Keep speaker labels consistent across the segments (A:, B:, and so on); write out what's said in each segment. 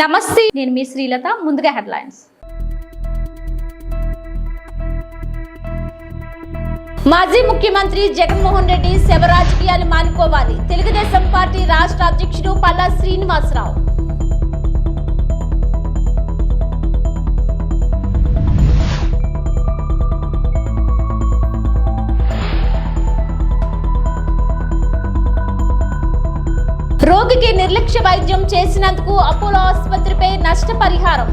A: నమస్తే, నేను మీ శ్రీలత. ముందుగా హెడ్లైన్స్. మాజీ ముఖ్యమంత్రి జగన్మోహన్ రెడ్డి శవ రాజకీయాలు మానుకోవాలి. తెలుగుదేశం పార్టీ రాష్ట్ర అధ్యక్షుడు పల్లా శ్రీనివాసరావు. రోగికి నిర్లక్ష్య వైద్యం చేసినందుకు అపోలో ఆసుపత్రిపై నష్టపరిహారం.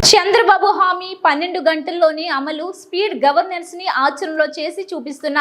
A: చంద్రబాబు హామీ 12 గంటల్లోనే అమలు, స్పీడ్ గవర్నెన్స్ ని ఆచరణలో చేసి చూపిస్తున్న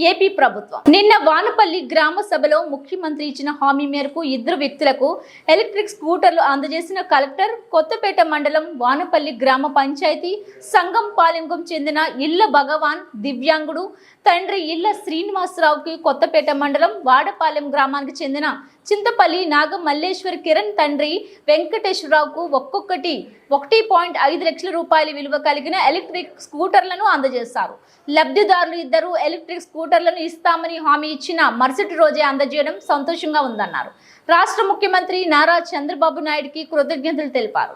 A: ఏపీ ప్రభుత్వం. నిన్న వానపల్లి గ్రామ సభలో ముఖ్యమంత్రి ఇచ్చిన హామీ మేరకు 2 వ్యక్తులకు ఎలక్ట్రిక్ స్కూటర్లు అందజేసిన కలెక్టర్. కొత్తపేట మండలం వానపల్లి గ్రామ పంచాయతీ సంగంపాలెంకు చెందిన ఇళ్ల భగవాన్ దివ్యాంగుడు తండ్రి ఇళ్ల శ్రీనివాసరావుకి కొత్తపేట మండలం వాడపాలెం గ్రామానికి చెందిన చింతపల్లి నాగమల్లేశ్వర్ కిరణ్ తండ్రి వెంకటేశ్వరరావుకు ఒక్కొక్కటి 1.5 లక్షల రూపాయల విలువ కలిగిన ఎలక్ట్రిక్ స్కూటర్లను అందజేశారు. లబ్ధిదారులు 2 ఎలక్ట్రిక్ స్కూటర్లను ఇస్తామని హామీ ఇచ్చిన మరుసటి రోజే అందజేయడం సంతోషంగా ఉందన్నారు. రాష్ట్ర ముఖ్యమంత్రి నారా చంద్రబాబు నాయుడుకి కృతజ్ఞతలు తెలిపారు.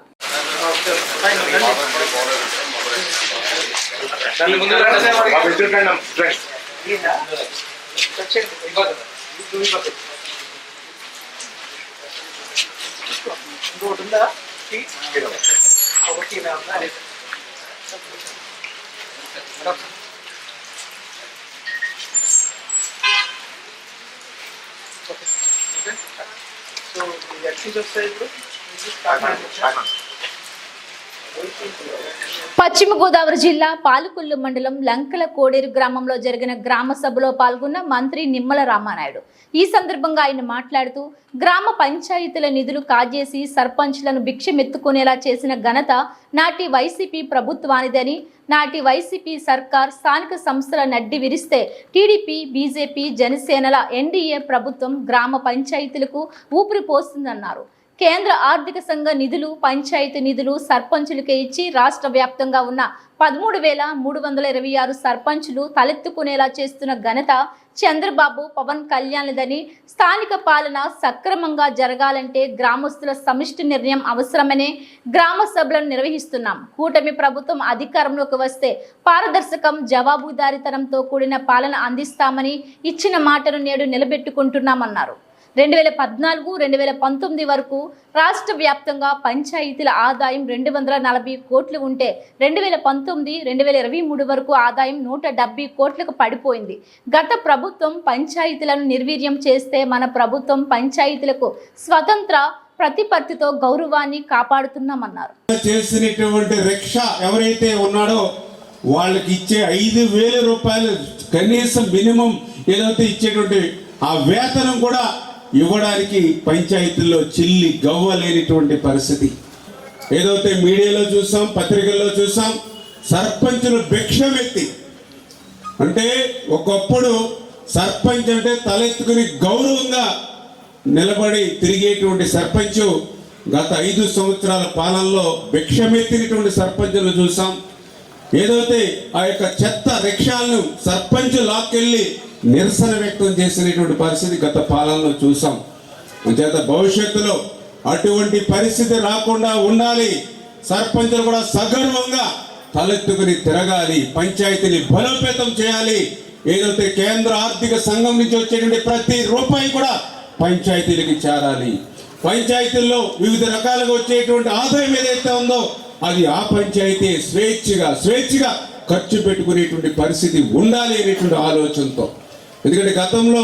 A: పశ్చిమ గోదావరి జిల్లా పాలకొల్లు మండలం లంకల కోడేరు గ్రామంలో జరిగిన గ్రామ సభలో పాల్గొన్న మంత్రి నిమ్మల రామానాయుడు. ఈ సందర్భంగా ఆయన మాట్లాడుతూ, గ్రామ పంచాయతీల నిధులు కాజేసి సర్పంచ్లను భిక్షమెత్తుకునేలా చేసిన ఘనత నాటి వైసీపీ ప్రభుత్వానిదని, నాటి వైసీపీ సర్కార్ స్థానిక సంస్థల నడ్డి విరిస్తే టీడీపీ, బీజేపీ, జనసేనల ఎన్డీఏ ప్రభుత్వం గ్రామ పంచాయతీలకు ఊపిరి పోస్తుందన్నారు. కేంద్ర ఆర్థిక సంఘ నిధులు, పంచాయతీ నిధులు సర్పంచులకే ఇచ్చి రాష్ట్ర వ్యాప్తంగా ఉన్న 13,326 సర్పంచులు తలెత్తుకునేలా చేస్తున్న ఘనత చంద్రబాబు, పవన్ కళ్యాణ్దని, స్థానిక పాలన సక్రమంగా జరగాలంటే గ్రామస్తుల సమిష్టి నిర్ణయం అవసరమనే గ్రామ సభలను నిర్వహిస్తున్నాం. కూటమి ప్రభుత్వం అధికారంలోకి వస్తే పారదర్శకం, జవాబుదారీతనంతో కూడిన పాలన అందిస్తామని ఇచ్చిన మాటను నేడు నిలబెట్టుకుంటున్నామన్నారు. 2014-2019 వరకు రాష్ట్ర వ్యాప్తంగా పంచాయతీల ఆదాయం 240 కోట్లు ఉంటే 2019-2023 వరకు ఆదాయం 170 కోట్లకు పడిపోయింది. గత ప్రభుత్వం పంచాయతీలను నిర్వీర్యం చేస్తే మన ప్రభుత్వం పంచాయతీలకు స్వతంత్ర ప్రతిపత్తితో గౌరవాన్ని కాపాడుతున్నామన్నారు.
B: చేసినటువంటి రిక్షా ఎవరైతే ఉన్నాడో వాళ్ళకి ఇచ్చే 5,000 రూపాయలు కనీసం మినిమం ఏదైతే ఇచ్చేటువంటి ఆ వేతనం కూడా ఇవ్వడానికి పంచాయతీల్లో చిల్లి గవ్వలేనిటువంటి పరిస్థితి. ఏదైతే మీడియాలో చూసాం, పత్రికల్లో చూసాం, సర్పంచులు భిక్షమెత్తి, అంటే ఒకప్పుడు సర్పంచ్ అంటే తలెత్తుకుని గౌరవంగా నిలబడి తిరిగేటువంటి సర్పంచ్ గత 5 సంవత్సరాల పాలనలో భిక్షమెత్తినటువంటి సర్పంచులు చూసాం. ఏదైతే ఆ యొక్క చెత్త రిక్షాలను సర్పంచ్ లాక్కెళ్ళి నిరసన వ్యక్తం చేసినటువంటి పరిస్థితి గత పాలనలో చూసాం. చేత భవిష్యత్తులో అటువంటి పరిస్థితి రాకుండా ఉండాలి. సర్పంచులు కూడా సగర్వంగా తలెత్తుకుని తిరగాలి, పంచాయతీని బలోపేతం చేయాలి. ఏదైతే కేంద్ర ఆర్థిక సంఘం నుంచి వచ్చేటువంటి ప్రతి రూపాయి కూడా పంచాయతీలకి చేరాలి. పంచాయతీల్లో వివిధ రకాలుగా వచ్చేటువంటి ఆదాయం ఏదైతే ఉందో అది ఆ పంచాయతీ స్వేచ్ఛగా ఖర్చు పెట్టుకునేటువంటి పరిస్థితి ఉండాలి అనేటువంటి ఆలోచనతో. ఎందుకంటే గతంలో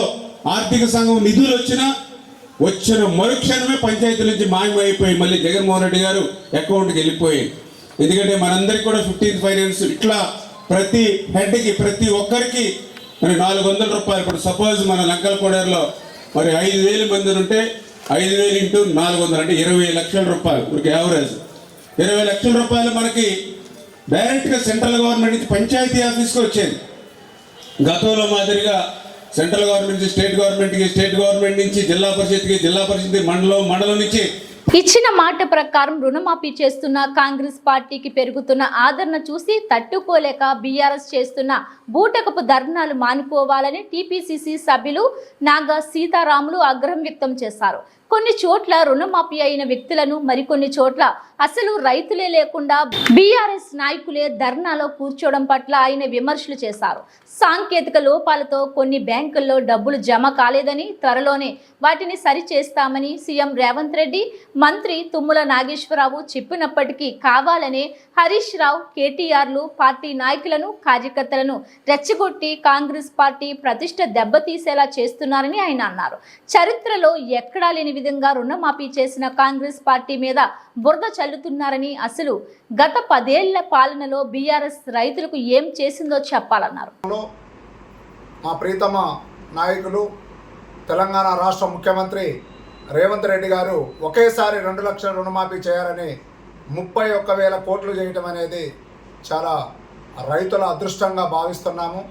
B: ఆర్థిక సంఘం నిధులు వచ్చిన మరుక్షణమే పంచాయతీల నుంచి మాయమైపోయి మళ్ళీ జగన్మోహన్ రెడ్డి గారు అకౌంట్కి వెళ్ళిపోయాయి. ఎందుకంటే మనందరికీ కూడా 15th ఫైనాన్స్ ఇట్లా ప్రతి హెడ్కి ప్రతి ఒక్కరికి మరి 400 రూపాయలు. ఇప్పుడు సపోజ్ మన లంకల కోడేరులో మరి 5,000 మంది ఉంటే 5,000 ఇంటూ 400 అంటే 20 లక్షల రూపాయలు. ఇప్పుడు యావరేజ్ 20 లక్షల రూపాయలు మనకి డైరెక్ట్గా సెంట్రల్ గవర్నమెంట్ నుంచి పంచాయతీ ఆఫీస్కి వచ్చేది. గతంలో మాదిరిగా సెంట్రల్ గవర్నమెంట్ నుంచి స్టేట్ గవర్నమెంట్కి, స్టేట్ గవర్నమెంట్ నుంచి జిల్లా పరిషత్కి, జిల్లా పరిషత్ మండలం నుంచి
A: ఇచ్చిన మాట ప్రకారం రుణమాఫీ చేస్తున్న కాంగ్రెస్ పార్టీకి పెరుగుతున్న ఆదరణ చూసి తట్టుకోలేక బీఆర్ఎస్ చేస్తున్న బూటకపు ధర్నాలు మానుకోవాలని టీపీసీసీ సభ్యులు నాగా సీతారాములు ఆగ్రహం వ్యక్తం చేశారు. కొన్ని చోట్ల రుణమాఫీ అయిన వ్యక్తులను మరికొన్ని చోట్ల అసలు రైతులే లేకుండా బీఆర్ఎస్ నాయకులే ధర్నాలో కూర్చోవడం పట్ల ఆయన విమర్శలు చేశారు. సాంకేతిక లోపాలతో కొన్ని బ్యాంకుల్లో డబ్బులు జమ కాలేదని, త్వరలోనే వాటిని సరిచేస్తామని సీఎం రేవంత్ రెడ్డి, మంత్రి తుమ్మల నాగేశ్వరరావు చెప్పినప్పటికీ కావాలనే హరీష్ రావు, కేటీఆర్లు పార్టీ నాయకులను, కార్యకర్తలను రెచ్చగొట్టి కాంగ్రెస్ పార్టీ ప్రతిష్ట దెబ్బతీసేలా చేస్తున్నారని ఆయన అన్నారు. చరిత్రలో ఎక్కడా లేని విధంగా రుణమాఫీ చేసిన కాంగ్రెస్ పార్టీ మీద బురద చల్లుతున్నారని, అసలు గత 10 ఏళ్ల పాలనలో బీఆర్ఎస్ రైతులకు ఏం చేసిందో చెప్పాలన్నారు.
C: మా ప్రీతమ నాయకులు తెలంగాణ రాష్ట్ర ముఖ్యమంత్రి రేవంత్ రెడ్డి గారు ఒకేసారి 2 లక్షల రుణమాఫీ చేయాలని 31,000 కోట్లు చేయటం అనేది చాలా రైతుల అదృష్టంగా భావిస్తున్నాము.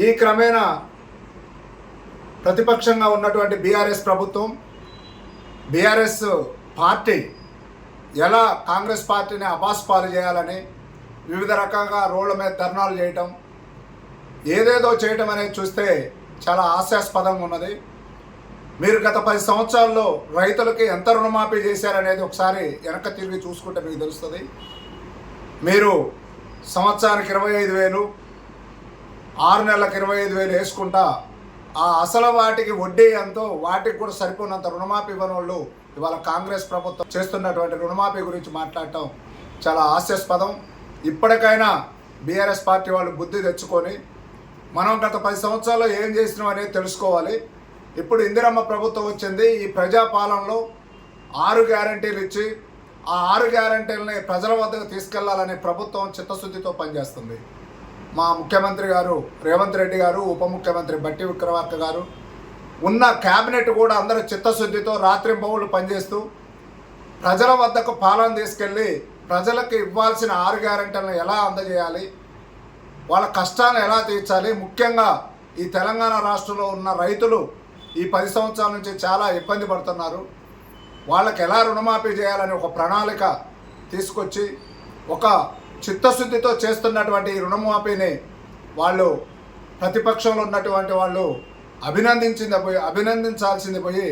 C: ఈ క్రమేణా ప్రతిపక్షంగా ఉన్నటువంటి బీఆర్ఎస్ ప్రభుత్వం, బీఆర్ఎస్ పార్టీ ఎలా కాంగ్రెస్ పార్టీని అబాస్పాలు చేయాలని వివిధ రకంగా రోడ్ల మీద ధర్నాలు చేయటం, ఏదేదో చేయటం అనేది చూస్తే చాలా హాస్యాస్పదంగా ఉన్నది. మీరు గత 10 సంవత్సరాల్లో రైతులకి ఎంత రుణమాఫీ చేశారనేది ఒకసారి వెనక్కి తిరిగి చూసుకుంటే మీకు తెలుస్తుంది. మీరు సంవత్సరానికి 25,000, 6 నెలలకు 25,000 వేసుకుంటా ఆ అసలు వాటికి వడ్డీ ఎంతో వాటికి కూడా సరిపోయినంత రుణమాఫీ ఇవ్వని వాళ్ళు ఇవాళ కాంగ్రెస్ ప్రభుత్వం చేస్తున్నటువంటి రుణమాఫీ గురించి మాట్లాడటం చాలా హాస్యాస్పదం. ఇప్పటికైనా బీఆర్ఎస్ పార్టీ వాళ్ళు బుద్ధి తెచ్చుకొని మనం గత 10 సంవత్సరాల్లో ఏం చేసినాం అనేది తెలుసుకోవాలి. ఇప్పుడు ఇందిరమ్మ ప్రభుత్వం వచ్చింది. ఈ ప్రజాపాలనలో 6 గ్యారంటీలు ఇచ్చి ఆ 6 గ్యారంటీలని ప్రజల వద్దకు తీసుకెళ్లాలనే ప్రభుత్వం చిత్తశుద్ధితో పనిచేస్తుంది. మా ముఖ్యమంత్రి గారు రేవంత్ రెడ్డి గారు, ఉప ముఖ్యమంత్రి బట్టి విక్రమార్క గారు, ఉన్న క్యాబినెట్ కూడా అందరూ చిత్తశుద్ధితో రాత్రింబవళ్ళు పనిచేస్తూ ప్రజల వద్దకు పాలన తీసుకెళ్ళి ప్రజలకు ఇవ్వాల్సిన 6 గ్యారంటీలను ఎలా అందజేయాలి, వాళ్ళ కష్టాలను ఎలా తీర్చాలి. ముఖ్యంగా ఈ తెలంగాణ రాష్ట్రంలో ఉన్న రైతులు ఈ 10 సంవత్సరాల నుంచి చాలా ఇబ్బంది పడుతున్నారు. వాళ్ళకి ఎలా రుణమాఫీ చేయాలని ఒక ప్రణాళిక తీసుకొచ్చి ఒక చిత్తశుద్ధితో చేస్తున్నటువంటి ఈ రుణమాఫీని వాళ్ళు ప్రతిపక్షంలో ఉన్నటువంటి వాళ్ళు అభినందించాల్సింది పోయి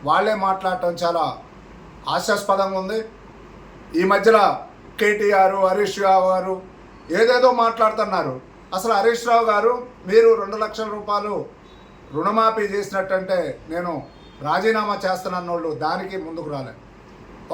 C: వాళ్ళే మాట్లాడటం చాలా హాస్యాస్పదంగా ఉంది. ఈ మధ్యలో కేటీఆర్, హరీష్ రావు గారు ఏదేదో మాట్లాడుతున్నారు. అసలు హరీష్ రావు గారు మీరు 2 లక్షల రూపాయలు రుణమాఫీ చేసినట్టంటే నేను రాజీనామా చేస్తున్నాను వాళ్ళు దానికి ముందుకు రాలేదు.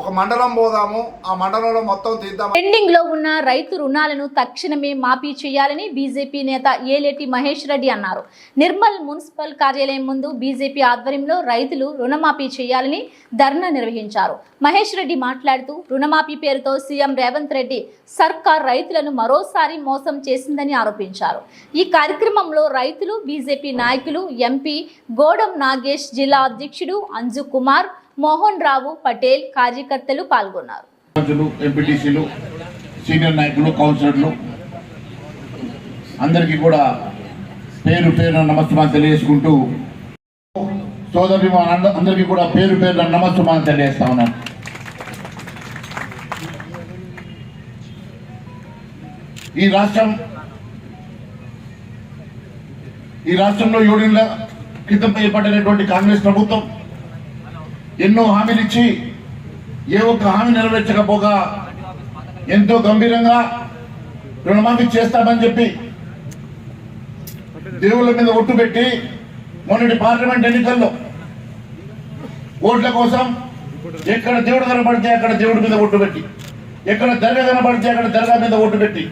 C: ఒక మండలం పోదాము, ఆ మండలంలో మొత్తం తీద్దాం.
A: పెండింగ్ లో ఉన్న రైతు రుణాలను తక్షణమే మాఫీ చేయాలని బీజేపీ నేత ఏలేటి మహేష్ రెడ్డి అన్నారు. నిర్మల్ మున్సిపల్ కార్యాలయం ముందు బీజేపీ ఆధ్వర్యంలో రైతులు రుణమాఫీ చేయాలని ధర్నా నిర్వహించారు. మహేష్ రెడ్డి మాట్లాడుతూ రుణమాఫీ పేరుతో సీఎం రేవంత్ రెడ్డి సర్కార్ రైతులను మరోసారి మోసం చేసిందని ఆరోపించారు. ఈ కార్యక్రమంలో రైతులు, బీజేపీ నాయకులు, ఎంపీ గోడం నాగేష్, జిల్లా అధ్యక్షుడు అంజు కుమార్, మోహన్ రావు పటేల్, కార్యకర్తలు పాల్గొన్నారు.
D: ఎంపీటీసీలు, సీనియర్ నాయకులు, కౌన్సిలర్లు అందరికీ కూడా పేరు పేరున నమస్కారం తెలియజేసుకుంటూ సోదరి అందరికీ కూడా పేరు పేరున నమస్కారం తెలియజేస్తా ఉన్నాను. ఈ రాష్ట్రంలో 7 ఏళ్ల క్రితం ఏర్పడినటువంటి కాంగ్రెస్ ప్రభుత్వం ఎన్నో హామీలు ఇచ్చి ఏ ఒక్క హామీ నెరవేర్చకపోగా ఎంతో గంభీరంగా రుణమాఫీ చేస్తామని చెప్పి దేవుళ్ళ మీద ఒట్టు పెట్టి మొన్నటి పార్లమెంట్ ఎన్నికల్లో ఓట్ల కోసం ఎక్కడ దేవుడు కనబడితే అక్కడ దేవుడి మీద ఒట్టు పెట్టి, ఎక్కడ దర్గా కనబడితే అక్కడ దర్గా మీద ఒట్టు పెట్టి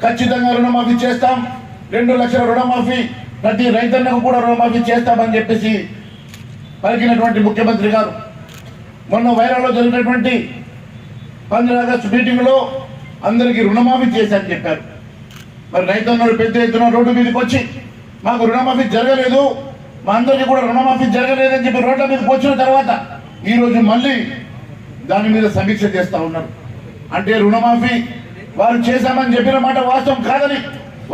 D: ఖచ్చితంగా రుణమాఫీ చేస్తాం, 2 లక్షల రుణమాఫీ ప్రతి రైతన్నకు కూడా రుణమాఫీ చేస్తామని చెప్పేసి పలికినటువంటి ముఖ్యమంత్రి గారు మొన్న వైరాలో జరిగినటువంటి 15 ఆగస్టు మీటింగ్లో అందరికీ రుణమాఫీ చేశారని చెప్పారు. మరి రైతన్నలు పెద్ద ఎత్తున రోడ్డు మీదకి వచ్చి మాకు రుణమాఫీ జరగలేదు, మా అందరికీ కూడా రుణమాఫీ జరగలేదని చెప్పి రోడ్ల మీదకి వచ్చిన తర్వాత ఈరోజు మళ్ళీ దాని మీద సమీక్ష చేస్తూ ఉన్నారు. అంటే రుణమాఫీ వారు చేశామని చెప్పిన మాట వాస్తవం కాదని,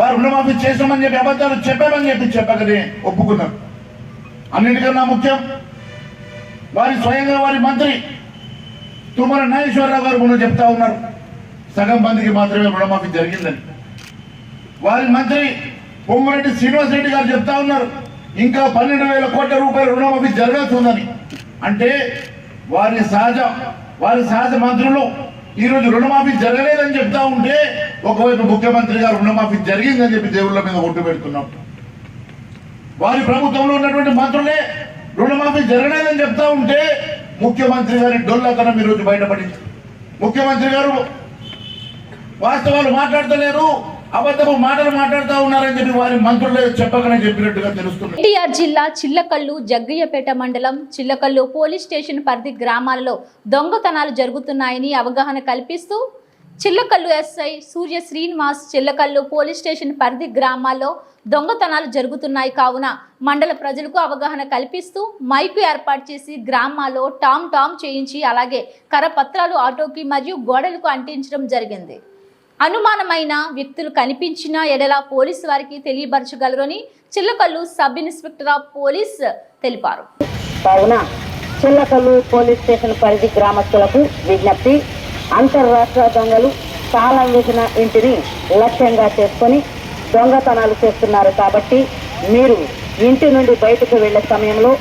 D: వారు రుణమాఫీ చేశామని చెప్పి అబద్ధాలు చెప్పామని చెప్పి చెప్పకనే ఒప్పుకున్నారు. అన్నిటికన్నా ముఖ్యం వారి స్వయంగా వారి మంత్రి తుమ్మల నాగేశ్వరరావు గారు మొన్న చెప్తా ఉన్నారు సగం మందికి మాత్రమే రుణమాఫీ జరిగిందని. వారి మంత్రి పొంగురెడ్డి శ్రీనివాస్ రెడ్డి గారు చెప్తా ఉన్నారు ఇంకా 12,000 కోట్ల రూపాయల రుణమాఫీ జరగాల్సిందని. అంటే వారి సహజ మంత్రులు ఈరోజు రుణమాఫీ జరగలేదని చెప్తా ఉంటే ఒకవైపు ముఖ్యమంత్రి గారు రుణమాఫీ జరిగిందని చెప్పి దేవుళ్ళ మీద ఒట్టు పెడుతున్నాం. వారి ప్రభుత్వంలో ఉన్నటువంటి మంత్రులే రుణమాఫీ జరగలేదని చెప్తా ఉంటే ముఖ్యమంత్రి గారి డొల్లతనం ఈరోజు బయటపడింది. ముఖ్యమంత్రి గారు వాస్తవాలు మాట్లాడతలేరు, అబద్ధపు మాటలు మాట్లాడుతూ ఉన్నారని చెప్పి వారి మంత్రులే చెప్పకనే చెప్పినట్టుగా తెలుస్తుంది.
A: ఎన్టీఆర్ జిల్లా చిల్లకల్లు జగ్గయ్యపేట మండలం చిల్లకల్లు పోలీస్ స్టేషన్ పరిధి గ్రామాలలో దొంగతనాలు జరుగుతున్నాయని అవగాహన కల్పిస్తూ చిల్లకల్లు ఎస్ఐ సూర్య శ్రీనివాస్ చిల్లకల్లు పోలీస్ స్టేషన్ పరిధి గ్రామాల్లో దొంగతనాలు జరుగుతున్నాయి కావున మండల ప్రజలకు అవగాహన కల్పిస్తూ మైకు ఏర్పాటు చేసి గ్రామాల్లో టామ్ చేయించి అలాగే కరపత్రాలు ఆటోకి మరియు గోడలకు అంటించడం జరిగింది. అనుమానమైన వ్యక్తులు కనిపించిన ఎడల పోలీసు వారికి తెలియపరచగలరని Chillakallu sub inspector of police తెలిపారు.
E: కావున చిల్లకల్లు పోలీస్ స్టేషన్ పరిధి గ్రామస్తులకు విజ్ఞప్తి, అంతర్రాష్ట్ర దొంగలు తాళం వేసిన ఇంటిని లక్ష్యంగా చేసుకొని దొంగతనాలు చేస్తున్నారు కాబట్టి మీరు ఇంటి నుండి బయటకు వెళ్లే సమయంలో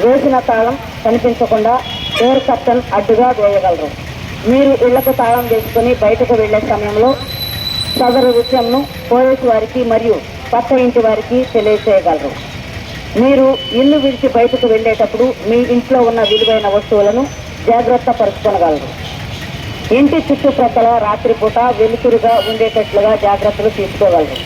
E: వేసిన తాళం కనిపించకుండా డోర్ కర్టన్ అడ్డుగా వేయగలరు. మీరు ఇళ్లకు తాళం వేసుకొని బయటకు వెళ్లే సమయంలో సదరు విషయంను పోలీసు వారికి మరియు పక్క ఇంటి వారికి తెలియజేయగలరు. మీరు ఇల్లు విడిచి బయటకు వెళ్లేటప్పుడు మీ ఇంట్లో ఉన్న విలువైన వస్తువులను జాగ్రత్త పరుచుకోగలరు. ఇంటి చుట్టుప్రక్కల రాత్రిపూట వెలుతురుగా ఉండేటట్లుగా జాగ్రత్తలు తీసుకోగలరు.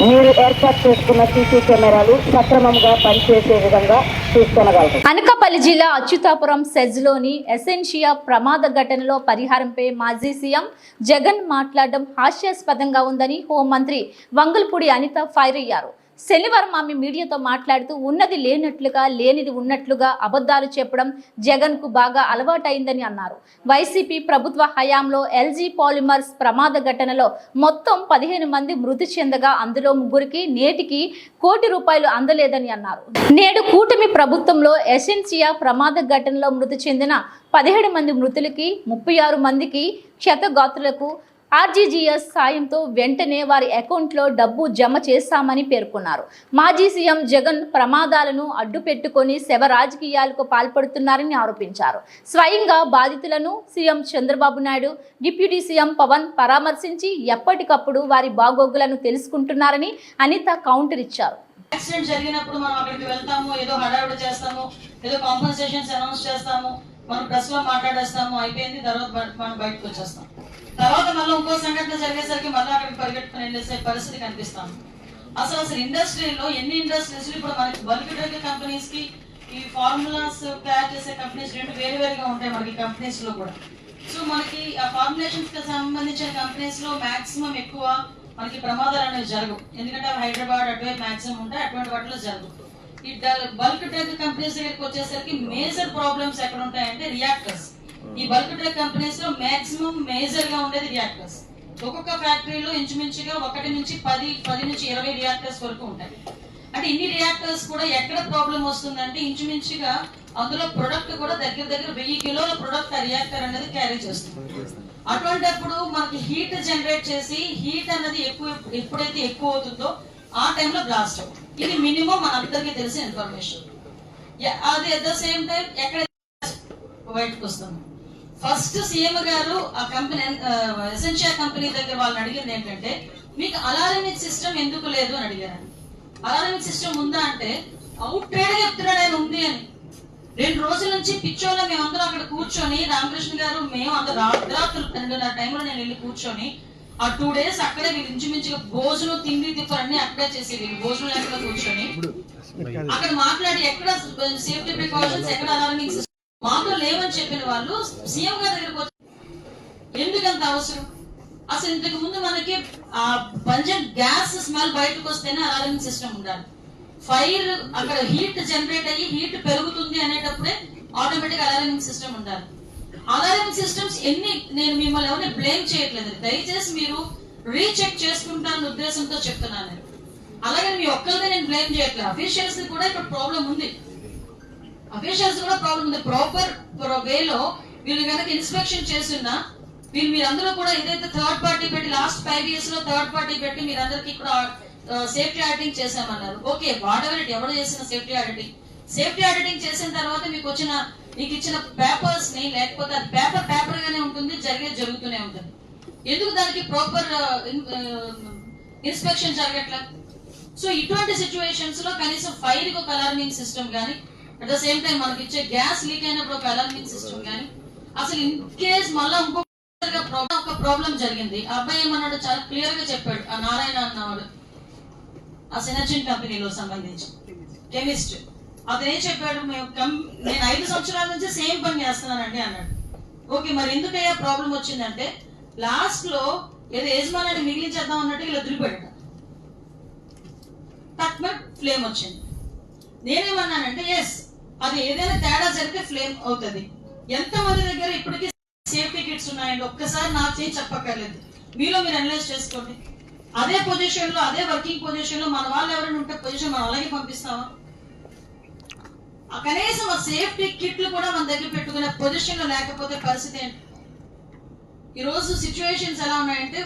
E: మీరు ఏర్పాటు చేసుకున్న సీసీ కెమెరాలు సక్రమంగా పనిచేసే విధంగా చూసుకోగలరు.
A: అనకాపల్లి జిల్లా అచ్యుతాపురం సెజ్లోని ఎసెన్షియా ప్రమాద ఘటనలో పరిహారంపై మాజీ సీఎం జగన్ మాట్లాడడం హాస్యాస్పదంగా ఉందని హోంమంత్రి వంగల్పూడి అనిత ఫైర్ అయ్యారు. శనివారం ఆమె మీడియాతో మాట్లాడుతూ ఉన్నది లేనట్లుగా లేనిది ఉన్నట్లుగా అబద్ధాలు చెప్పడం జగన్కు బాగా అలవాటైందని అన్నారు. వైసీపీ ప్రభుత్వ హయాంలో ఎల్జీ పాలిమర్స్ ప్రమాద ఘటనలో మొత్తం 15 మంది మృతి చెందగా అందులో 3కి నేటికి ₹1 కోటి అందలేదని అన్నారు. నేడు కూటమి ప్రభుత్వంలో ఎసెన్షియా ప్రమాద ఘటనలో మృతి చెందిన 17 మంది మృతులకి 36 మందికి క్షతగాత్రులకు ఆర్జీజీఎస్ సాయంతో వెంటనే వారి అకౌంట్లో డబ్బు జమ చేశామని పేర్కొన్నారు. మాజీ సీఎం జగన్ ప్రమాదాలను అడ్డుపెట్టుకొని శవ రాజకీయాలకు పాల్పడుతున్నారని ఆరోపించారు. స్వయంగా బాధితులను CM Chandrababu Naidu, deputy CM Pawan పరామర్శించి ఎప్పటికప్పుడు వారి బాగోగులను తెలుసుకుంటున్నారని అనిత కౌంటర్ ఇచ్చారు.
F: యాక్సిడెంట్ జరిగినప్పుడు మనం అక్కడికి వెళ్తాము, ఏదో హడావిడి చేస్తాము, ఏదో కాంపన్సేషన్స్ అనౌన్స్ చేస్తాము, మనం ప్రెస్ లో మాట్లాడేస్తాము, అయిపోయింది, తర్వాత మనం బయటకు వచ్చేస్తాం. తర్వాత మళ్ళీ ఇంకో సంఘటన జరిగేసరికి మళ్ళీ అక్కడికి పరిగెట్టుకుని వెళ్ళేసే పరిస్థితి కనిపిస్తాము. అసలు ఇండస్ట్రీలో ఎన్ని ఇండస్ట్రీస్ ఇప్పుడు మనకి బల్క్ డ్రగ్ కంపెనీస్ కి ఈ ఫార్ములాస్ తయారు చేసే కంపెనీస్ రెండు వేరువేరుగా ఉంటాయి మనకి కంపెనీస్ లో కూడా. సో మనకి ఆ ఫార్ములేషన్స్ కి సంబంధించిన కంపెనీస్ లో మాక్సిమం ఎక్కువ మనకి ప్రమాదాలు అనేవి జరగవు, ఎందుకంటే హైదరాబాద్ అటువైపు మాక్సిమం ఉంటాయి, అటువంటి వాటిలో జరగవు. ఈ బల్క్ డ్రగ్ కంపెనీస్ దగ్గరికి వచ్చేసరికి మేజర్ ప్రాబ్లమ్స్ ఎక్కడ ఉంటాయంటే రియాక్టర్స్. ఈ బల్క్ డ్రగ్ కంపెనీస్ లో మాక్సిమం మేజర్ గా ఉండేది రియాక్టర్స్. ఒక్కొక్క ఫ్యాక్టరీలో ఇంచుమించుగా 1 నుంచి 10 నుంచి 20 రియాక్టర్స్ వరకు ఉంటాయి. అంటే ఇన్ని రియాక్టర్స్ కూడా ఎక్కడ ప్రాబ్లం వస్తుందంటే ఇంచుమించుగా అందులో ప్రొడక్ట్ కూడా దగ్గర 1000 కిలోల ప్రొడక్ట్ ఆ రియాక్టర్ అనేది క్యారీ చేస్తుంది. అటువంటిప్పుడు మనకి హీట్ జనరేట్ చేసి హీట్ అనేది ఎప్పుడైతే ఎక్కువ అవుతుందో ఆ టైంలో బ్లాస్ట్ అవుతుంది. ఇది మినిమం మనందరికీ తెలిసిన ఇన్ఫర్మేషన్. అది అట్ ద సేమ్ టైం ఎక్కడ బయటకు వస్తాము. ఫస్ట్ సీఎం గారు ఆ కంపెనీ ఎసెన్షియా కంపెనీ దగ్గర వాళ్ళని అడిగింది ఏంటంటే మీకు అలారమిక్ సిస్టమ్ ఎందుకు లేదు అని అడిగారు. అలారమిక్ సిస్టమ్ ఉందా అంటే అవుట్ ట్రేడ్ చెప్తున్నాడు ఆయన ఉంది అని. 2 రోజుల నుంచి పిచ్చోళ్ళ మేమందరం అక్కడ కూర్చొని రామకృష్ణ గారు మేము అందరూ రాత్రులు 12:30 టైంలో నేను వెళ్ళి కూర్చొని ఆ 2 days అక్కడే వీళ్ళు ఇంచుమించుగా భోజనం తిండి తిప్పలన్నీ అక్కడే చేసి వీళ్ళు భోజనం లేకుండా కూర్చొని అక్కడ మాట్లాడి ఎక్కడ సేఫ్టీ ప్రికాషన్స్ ఎక్కడ అలారమిక్ సిస్టమ్ మాతో లేవని చెప్పిన వాళ్ళు సీఎం గారి దగ్గరకు వచ్చి ఎందుకంత అవసరం? అసలు ఇంతకు ముందు మనకి ఆ బంజన్ గ్యాస్ స్మెల్ బయటకు వస్తేనే అలారమిక్ సిస్టమ్ ఉండాలి. ఫైర్ అక్కడ హీట్ జనరేట్ అయ్యి హీట్ పెరుగుతుంది అనేటప్పుడే ఆటోమేటిక్ అలారమిక్ సిస్టమ్ ఉండాలి. అలారమిక్ సిస్టమ్స్ నేను మిమ్మల్ని ఎవరిని బ్లేమ్ చేయట్లేదు, దయచేసి మీరు రీచెక్ చేసుకుంటారన్న ఉద్దేశంతో చెప్తున్నాను. అలాగే మీ ఒక్కరిదే నేను బ్లేమ్ చేయట్లేదు, అఫీషియల్స్ కూడా ఇక్కడ ప్రాబ్లం ఉంది. అఫీషియల్స్ కూడా ప్రాబ్లం ఉంది. ప్రాపర్ వేలో వీళ్ళు కనుక ఇన్స్పెక్షన్ చేస్తున్నా మీరందరూ కూడా ఏదైతే థర్డ్ పార్టీ పెట్టి లాస్ట్ 5 years లో థర్డ్ పార్టీ పెట్టి మీరందరికీ కూడా సేఫ్టీ ఆడిటింగ్ చేసామన్నారు. ఓకే, వాట్ ఎవర్ ఇట్, ఎవరు చేసిన సేఫ్టీ ఆడిటింగ్ చేసిన తర్వాత మీకు ఇచ్చిన పేపర్స్ ని, లేకపోతే అది పేపర్ గానే ఉంటుంది, జరుగుతూనే ఉంటుంది. ఎందుకు దానికి ప్రాపర్ ఇన్స్పెక్షన్ జరగట్లేదు? సో ఇటువంటి సిచ్యువేషన్స్ లో కనీసం ఫైర్ కి ఒక అలార్మింగ్ సిస్టమ్ కానీ, అట్ ద సేమ్ టైం మనకి ఇచ్చే గ్యాస్ లీక్ అయినప్పుడు ఒక అలార్మింగ్ సిస్టమ్ కానీ, అసలు ఇన్ కేస్ మళ్ళా ఒక ప్రాబ్లం జరిగింది. ఆ అబ్బాయి ఏమన్నాడు, చాలా క్లియర్ గా చెప్పాడు. ఆ నారాయణ అన్నవాడు, ఆ సినర్జిన్ కంపెనీలో సంబంధించి కెమిస్ట్, అతను ఏం చెప్పాడు, నేను 5 సంవత్సరాల నుంచి సేమ్ పని చేస్తున్నానండి అన్నాడు. ఓకే, మరి ఎందుకయ్యా ప్రాబ్లం వచ్చిందంటే లాస్ట్ లో ఏదో యజమానాన్ని మిగిలించేద్దాం అన్నట్టు ఇలా దులిపెట్టాడు, తక్కువ ఫ్లేమ్ వచ్చింది. నేనేమన్నానంటే ఎస్, అది ఏదైనా తేడా జరిగితే ఫ్లేమ్ అవుతుంది. ఎంతమంది దగ్గర ఇప్పటికీ సేఫ్టీ కిట్స్ ఉన్నాయండి? ఒక్కసారి నాకు చేసి చెప్పక్కర్లేదు, మీలో మీరు అనలైజ్ చేసుకోండి. అదే పొజిషన్ లో, అదే వర్కింగ్ పొజిషన్ లో మన వాళ్ళు ఎవరైనా ఉంటే పొజిషన్ మనం అలాగే పంపిస్తామా? కనీసం ఆ సేఫ్టీ కిట్లు కూడా మన దగ్గర పెట్టుకునే పొజిషన్ లో లేకపోతే పరిస్థితి ఏంటి? ఈ రోజు సిచ్యువేషన్స్ ఎలా ఉన్నాయంటే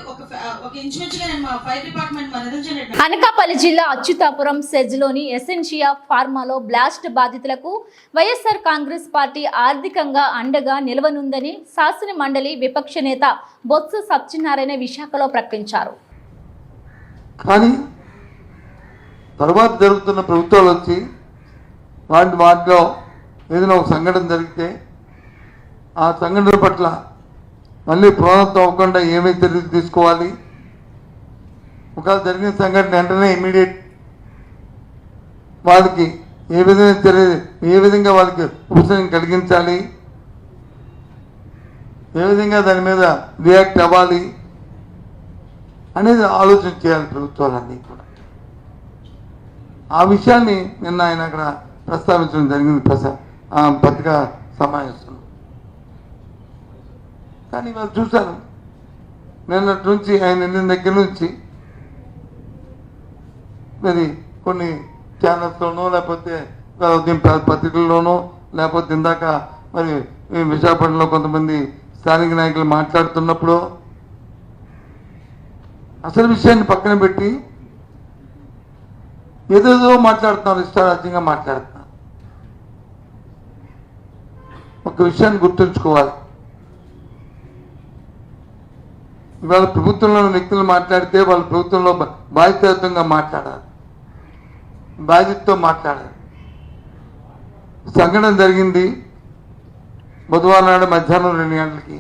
F: ఒక ఇంచుమించుగా నేను మా ఫైర్ డిపార్ట్మెంట్ మా నిరంజన్ రెడ్డి
A: అనకాపల్లి జిల్లా అచ్యుతాపురం సెజ్లోని ఎసెన్షియా ఫార్మాలో బ్లాస్ట్ బాధితులకు వైఎస్ఆర్ కాంగ్రెస్ పార్టీ ఆర్థికంగా అండగా నిలవనుందని శాసన మండలి విపక్ష నేత బొత్స సత్యనారాయణ విశాఖలో ప్రకటించారు.
G: కానీ తర్వాత జరుగుతున్న ప్రభుత్వాలు వచ్చి వాటిలో ఏదైనా ఒక సంఘటన జరిగితే ఆ సంఘటన పట్ల మళ్ళీ పునరుద్ధం అవ్వకుండా ఏమేమి చర్యలు తీసుకోవాలి, ఒకవేళ జరిగిన సంఘటన వెంటనే ఇమీడియట్ వాళ్ళకి ఏ విధంగా వాళ్ళకి ఉపశమనం కలిగించాలి, ఏ విధంగా దాని మీద రియాక్ట్ అవ్వాలి అనేది ఆలోచన చేయాలి ప్రభుత్వాలన్నీ కూడా. ఆ విషయాన్ని నిన్న ఆయన అక్కడ ప్రస్తావించడం జరిగింది పత్రికా సమావేశంలో. కానీ వాళ్ళు చూశాను నిన్నటి నుంచి, ఆయన నిన్న దగ్గర నుంచి మరి కొన్ని ఛానల్స్లోనో లేకపోతే పత్రికల్లోనో లేకపోతే ఇందాక మరి విశాఖపట్నంలో కొంతమంది స్థానిక నాయకులు మాట్లాడుతున్నప్పుడు అసలు విషయాన్ని పక్కన పెట్టి ఏదేదో మాట్లాడుతున్నారు, ఇష్టారాజ్యంగా మాట్లాడుతున్నారు. ఒక విషయాన్ని గుర్తుంచుకోవాలి, ఇవాళ ప్రభుత్వంలో వ్యక్తులు మాట్లాడితే వాళ్ళు ప్రభుత్వంలో బాధ్యతాయుతంగా మాట్లాడాలి, బాధ్యతతో మాట్లాడాలి. సంఘటన జరిగింది బుధవారం నాడు మధ్యాహ్నం 2 గంటలకి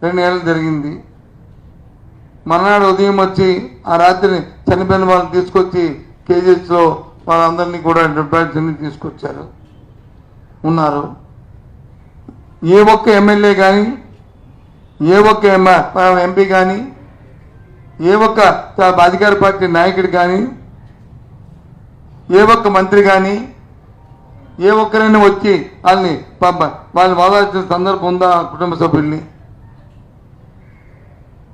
G: 2 గంటలు జరిగింది. మర్నాడు ఉదయం వచ్చి ఆ రాత్రి చనిపోయిన వాళ్ళని తీసుకొచ్చి కేజీహెచ్లో వాళ్ళందరినీ కూడా డిపార్ట్మెంట్ తీసుకొచ్చారు, ఉన్నారు. ఏ ఒక్క ఎమ్మెల్యే కానీ, ఏ ఒక్క ఎంపీ కానీ, ఏ ఒక్క అధికార పార్టీ నాయకుడు కానీ, ఏ ఒక్క మంత్రి కానీ, ఏ ఒక్కరైనా వచ్చి వాళ్ళని ఓదార్చిన సందర్భం ఉందా? కుటుంబ సభ్యుల్ని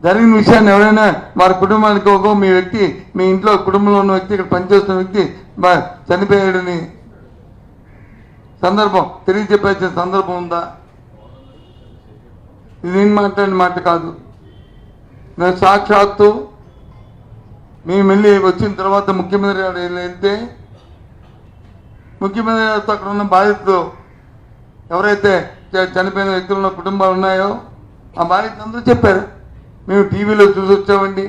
G: జరిగిన విషయాన్ని ఎవరైనా వారి కుటుంబానికి మీ వ్యక్తి, మీ ఇంట్లో కుటుంబంలో ఉన్న వ్యక్తి, ఇక్కడ పనిచేస్తున్న వ్యక్తి చనిపోయాడని సందర్భం తెలియజెప్పాల్సిన సందర్భం ఉందా? ఇది నేను మాట్లాడిన మాట కాదు. నేను సాక్షాత్తు మేము వెళ్ళి వచ్చిన తర్వాత ముఖ్యమంత్రి గారు వెళ్తే ముఖ్యమంత్రి గారితో అక్కడ ఉన్న బాధితులు ఎవరైతే చనిపోయిన వ్యక్తులు కుటుంబాలు ఉన్నాయో ఆ బాధితులు అందరూ చెప్పారు, మేము టీవీలో చూసి వచ్చామండి,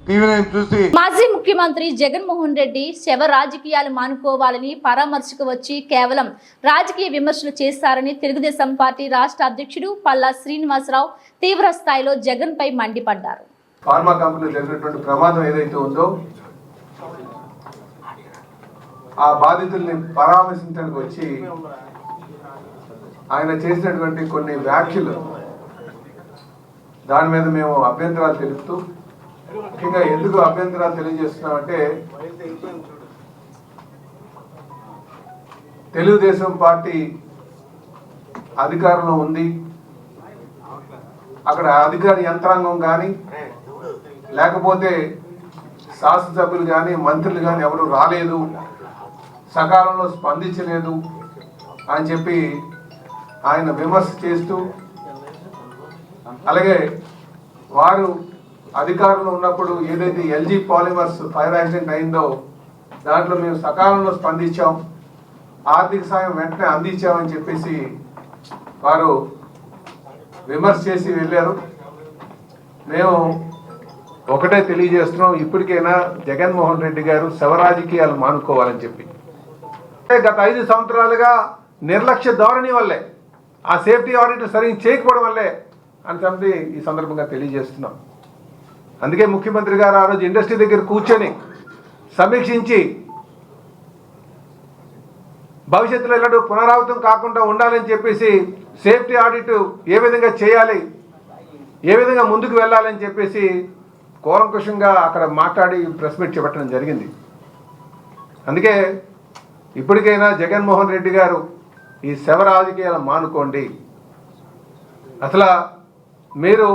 G: టీవీలో చూసి.
A: మాజీ ముఖ్యమంత్రి జగన్మోహన్ రెడ్డి శవ రాజకీయాలు మానుకోవాలని పరామర్శకు వచ్చి కేవలం రాజకీయ విమర్శలు చేశారని తెలుగుదేశం పార్టీ రాష్ట్ర అధ్యక్షుడు పల్లా శ్రీనివాసరావు తీవ్ర స్థాయిలో జగన్ పై మండిపడ్డారు.
H: ఫార్మా కంపెనీలో జరిగినటువంటి ప్రమాదం ఏదైతే ఉందో ఆ బాధితుల్ని పరామర్శించడానికి వచ్చి ఆయన చేసినటువంటి కొన్ని వ్యాఖ్యలు, దాని మీద మేము అభ్యంతరాలు తెలుపుతూ, ముఖ్యంగా ఎందుకు అభ్యంతరాలు తెలియజేస్తున్నామంటే తెలుగుదేశం పార్టీ అధికారంలో ఉంది, అక్కడ అధికార యంత్రాంగం కానీ లేకపోతే శాసనసభ్యులు కానీ మంత్రులు కానీ ఎవరు రాలేదు, సకాలంలో స్పందించలేదు అని చెప్పి ఆయన విమర్శ చేస్తూ, అలాగే వారు అధికారంలో ఉన్నప్పుడు ఏదైతే ఎల్జీ పాలిమర్స్ ఫైర్ యాక్సిడెంట్ అయిందో దాంట్లో మేము సకాలంలో స్పందించాం, ఆర్థిక సాయం వెంటనే అందించామని చెప్పేసి వారు విమర్శ చేసి వెళ్ళారు. మేము ఒకటే తెలియజేస్తున్నాం, ఇప్పటికైనా జగన్మోహన్ రెడ్డి గారు శవ రాజకీయాలు మానుకోవాలని చెప్పి. గత 5 సంవత్సరాలుగా నిర్లక్ష్య ధోరణి వల్లే, ఆ సేఫ్టీ ఆడిట్ సరిగ్గా చేయకపోవడం వల్లే అని చెప్పి ఈ సందర్భంగా తెలియజేస్తున్నాం. అందుకే ముఖ్యమంత్రి గారు ఆ రోజు ఇండస్ట్రీ దగ్గర కూర్చొని సమీక్షించి భవిష్యత్తులో ఇలాంటి పునరావృతం కాకుండా ఉండాలని చెప్పేసి సేఫ్టీ ఆడిట్ ఏ విధంగా చేయాలి, ఏ విధంగా ముందుకు వెళ్ళాలని చెప్పేసి కూలంకుషంగా అక్కడ మాట్లాడి ప్రెస్ మీట్ చేపట్టడం జరిగింది. అందుకే ఇప్పటికైనా జగన్మోహన్ రెడ్డి గారు ఈ శవ రాజకీయాలు మానుకోండి. అసలు మీరు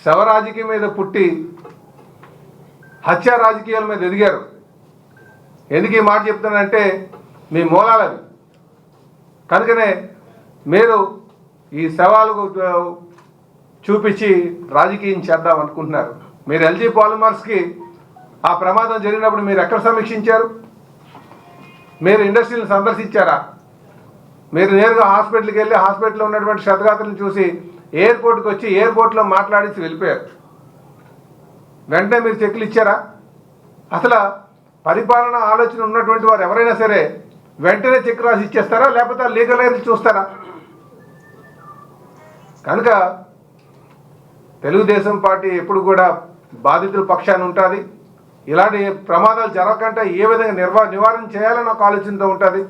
H: శవ రాజకీయం మీద పుట్టి హత్య రాజకీయాల మీద ఎదిగారు. ఎందుకు ఈ మాట చెప్తున్నానంటే మీ మూలాలవి. కనుకనే మీరు ఈ శవాలకు చూపించి రాజకీయం చేద్దాం అనుకుంటున్నారు. మీరు ఎల్జీ పాలిమర్స్కి ఆ ప్రమాదం జరిగినప్పుడు మీరు ఎక్కడ సమీక్షించారు? మీరు ఇండస్ట్రీని సందర్శించారా? మీరు నేరుగా హాస్పిటల్కి వెళ్ళి హాస్పిటల్లో ఉన్నటువంటి క్షతగాత్రులను చూసి ఎయిర్పోర్ట్కి వచ్చి ఎయిర్పోర్ట్లో మాట్లాడేసి వెళ్ళిపోయారు. వెంటనే మీరు చెక్కులు ఇచ్చారా? అసలు పరిపాలన ఆలోచన ఉన్నటువంటి వారు ఎవరైనా సరే వెంటనే చెక్ రాసి ఇచ్చేస్తారా, లేకపోతే లీగల్ ఎయిర్ చూస్తారా? కనుక తెలుగుదేశం పార్టీ ఎప్పుడు కూడా బాధితుల పక్షాన ఉంటుంది. ఇలాంటి ప్రమాదాలు జరగకుండా ఏ విధంగా నివారణ చేయాలని ఒక ఆలోచనతో ఉంటుంది.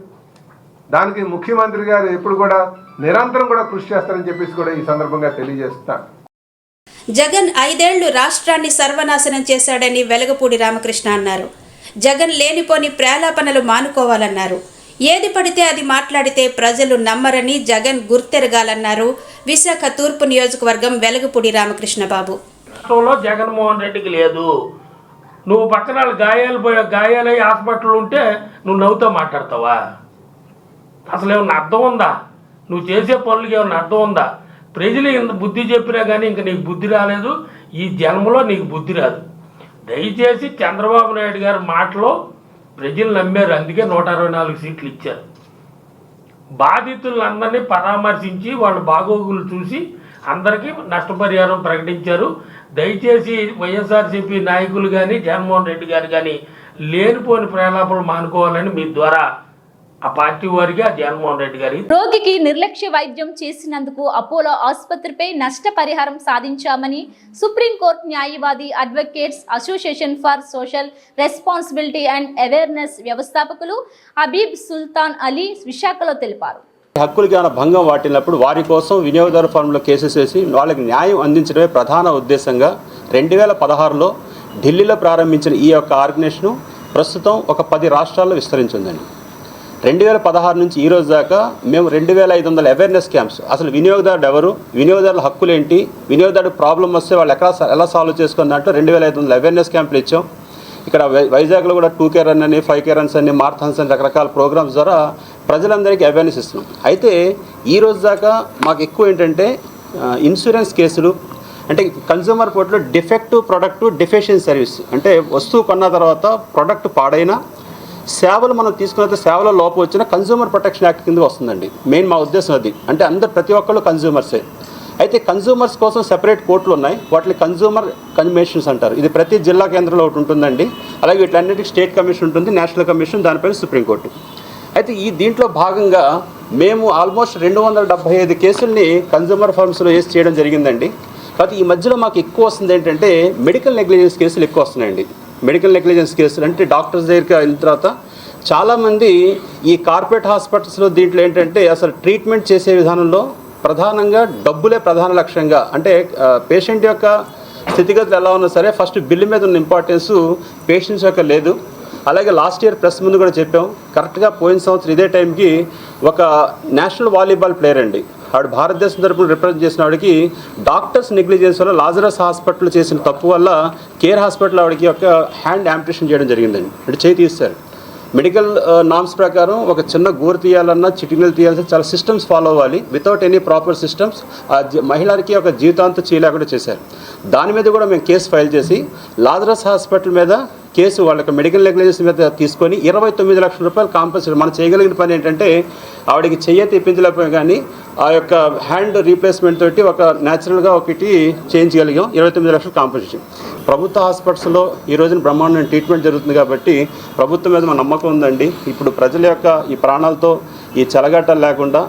H: దానికి ముఖ్యమంత్రి గారు ఎప్పుడు కూడా నిరంతరం కూడా కృషి చేస్తారని చెప్పేసి కూడా ఈ సందర్భంగా తెలియజేస్తాను.
I: జగన్ 5 ఏళ్లు రాష్ట్రాన్ని సర్వనాశనం చేశాడని వెలగపూడి రామకృష్ణ అన్నారు. జగన్ లేనిపోని ప్రేలాపనలు మానుకోవాలన్నారు. ఏది పడితే అది మాట్లాడితే ప్రజలు నమ్మరని జగన్ గుర్తెరగాలన్నారు. విశాఖ తూర్పు నియోజకవర్గం వెలగపూడి రామకృష్ణ బాబు.
J: రాష్ట్రంలో జగన్మోహన్ రెడ్డికి లేదు. నువ్వు పక్కన గాయాలై హాస్పిటల్ ఉంటే నువ్వు నవ్వుతో మాట్లాడతావా? అసలు ఏమన్నా అర్థం ఉందా? నువ్వు చేసే పనులకి ఏమన్నా అర్థం ఉందా? ప్రజలు ఇంత బుద్ధి చెప్పినా కానీ ఇంక నీకు బుద్ధి రాలేదు. ఈ జన్మలో నీకు బుద్ధి రాదు. దయచేసి చంద్రబాబు నాయుడు గారి మాటలో ప్రజలు నమ్మారు. అందుకే 164 సీట్లు ఇచ్చారు. బాధితులందరినీ పరామర్శించి వాళ్ళ బాగోగులు చూసి అందరికీ నష్టపరిహారం ప్రకటించారు. దయచేసి వైఎస్ఆర్సీపీ నాయకులు కానీ జగన్మోహన్ రెడ్డి గారు కానీ లేనిపోని ప్రలాపనలు మానుకోవాలని మీ ద్వారా ఆ పార్టీ వారికి, ఆ జగన్మోహన్ రెడ్డి గారి.
A: రోగికి నిర్లక్ష్య వైద్యం చేసినందుకు అపోలో ఆసుపత్రిపై నష్టపరిహారం సాధించామని సుప్రీంకోర్టు న్యాయవాది advocates association for social responsibility and awareness వ్యవస్థాపకులు అబీబ్ సుల్తాన్ అలీ విశాఖలో తెలిపారు.
K: హక్కులకి ఏమైనా భంగం వాటినప్పుడు వారి కోసం వినియోగదారు ఫారంలో కేసెస్ వేసి వాళ్ళకి న్యాయం అందించడమే ప్రధాన ఉద్దేశంగా 2016లో ఢిల్లీలో ప్రారంభించిన ఈ యొక్క ఆర్గనైజేషను ప్రస్తుతం ఒక 10 రాష్ట్రాల్లో విస్తరించిందండి. 2016 నుంచి ఈ రోజు దాకా మేము 2500 అవేర్నెస్ క్యాంప్స్, అసలు వినియోగదారుడు ఎవరు, వినియోగదారుల హక్కులు ఏంటి, వినియోగదారుడు ప్రాబ్లం వస్తే వాళ్ళు ఎలా సాల్వ్ చేసుకున్న దాంట్లో 2500 అవేర్నెస్ క్యాంపులు ఇచ్చాం. ఇక్కడ వైజాగ్లో కూడా 2K రన్ అని 5K రన్స్ అని మారథాన్స్ అని రకరకాల ప్రోగ్రామ్స్ ద్వారా ప్రజలందరికీ అవేర్నెస్ ఇస్తున్నాం. అయితే ఈ రోజు దాకా మాకు ఎక్కువ ఏంటంటే ఇన్సూరెన్స్ కేసులు, అంటే కన్జ్యూమర్ కోర్టులో డిఫెక్టివ్ ప్రొడక్ట్ డిఫిషియన్సీ సర్వీస్, అంటే వస్తువు కొన్న తర్వాత ప్రొడక్ట్ పాడైనా సేవలు మనం తీసుకున్న సేవల లోపం వచ్చిన కన్జ్యూమర్ ప్రొటెక్షన్ యాక్ట్ కింద వస్తుందండి. మెయిన్ మా ఉద్దేశం అది. అంటే ప్రతి ఒక్కళ్ళు కన్జ్యూమర్సే. అయితే కన్జ్యూమర్స్ కోసం సెపరేట్ కోర్టులు ఉన్నాయి. వాటిని కన్జ్యూమర్ కన్వెన్షన్స్ అంటారు. ఇది ప్రతి జిల్లా కేంద్రంలో ఒకటి ఉంటుందండి. అలాగే వీటన్నిటికీ స్టేట్ కమిషన్ ఉంటుంది, నేషనల్ కమిషన్, దానిపైన సుప్రీంకోర్టు. అయితే దీంట్లో భాగంగా మేము ఆల్మోస్ట్ 275 కేసుల్ని కన్జ్యూమర్ ఫర్మ్స్లో వేసి చేయడం జరిగిందండి. కాబట్టి ఈ మధ్యలో మాకు ఎక్కువ వస్తుంది ఏంటంటే మెడికల్ నెగ్లిజెన్స్ కేసులు ఎక్కువ వస్తున్నాయండి. మెడికల్ నెగ్లిజెన్స్ కేసులు అంటే డాక్టర్స్ దగ్గరికి వెళ్ళిన తర్వాత చాలామంది ఈ కార్పొరేట్ హాస్పిటల్స్లో దీంట్లో ఏంటంటే అసలు ట్రీట్మెంట్ చేసే విధానంలో ప్రధానంగా డబ్బులే ప్రధాన లక్ష్యంగా, అంటే పేషెంట్ యొక్క స్థితిగతులు ఎలా ఉన్నా సరే ఫస్ట్ బిల్లు మీద ఉన్న ఇంపార్టెన్స్ పేషెంట్స్ యొక్క లేదు. అలాగే లాస్ట్ ఇయర్ ప్రెస్ ముందు కూడా చెప్పాం, కరెక్ట్గా పోయిన సంవత్సరం ఇదే టైంకి ఒక నేషనల్ వాలీబాల్ ప్లేయర్ అండి, ఆవిడ భారతదేశం తరపున రిప్రజెంట్ చేసిన ఆవిడకి డాక్టర్స్ నెగ్లిజెన్స్ వల్ల లాజరస్ హాస్పిటల్ చేసిన తప్పు వల్ల కేర్ హాస్పిటల్ ఆవిడకి ఒక హ్యాండ్ యాంపిటేషన్ చేయడం జరిగిందండి, అంటే చేయి తీస్తారు. మెడికల్ నామ్స్ ప్రకారం ఒక చిన్న గోరు తీయాలన్నా చిటికలు తీయాల్సిన చాలా సిస్టమ్స్ ఫాలో అవ్వాలి. వితౌట్ ఎనీ ప్రాపర్ సిస్టమ్స్ మహిళకి ఒక జీవితాంతం చేయలేకుండా చేశారు. దాని మీద కూడా మేము కేసు ఫైల్ చేసి లాజరస్ హాస్పిటల్ మీద కేసు వాళ్ళకి మెడికల్ నెగ్లిజెన్స్ మీద తీసుకొని 29 లక్షల రూపాయలు కాంపన్సేషన్. మనం చేయగలిగిన పని ఏంటంటే ఆవిడకి చెయ్యి తెప్పించలేకపోయాం, కానీ ఆ యొక్క హ్యాండ్ రీప్లేస్మెంట్ తోటి ఒక న్యాచురల్గా ఒకటి చేయించగలిగాం. 29 లక్షల కాంపన్సేషన్. ప్రభుత్వ హాస్పిటల్స్లో ఈ రోజున బ్రహ్మాండమైన ట్రీట్మెంట్ జరుగుతుంది కాబట్టి ప్రభుత్వం మీద మన నమ్మకం ఉందండి. ఇప్పుడు ప్రజల యొక్క ఈ ప్రాణాలతో ఈ చెలగట్టాలు లేకుండా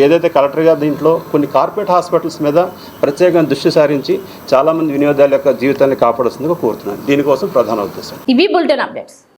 K: ఏదైతే కలెక్టర్ గారు దీంట్లో కొన్ని కార్పొరేట్ హాస్పిటల్స్ మీద ప్రత్యేకంగా దృష్టి సారించి చాలామంది వినియోగదారుల యొక్క జీవితాన్ని కాపాడుతుందిగా కోరుతున్నాను. దీనికోసం ప్రధాన ఉద్దేశం.
A: ఇవి బులెటిన్ అప్డేట్స్.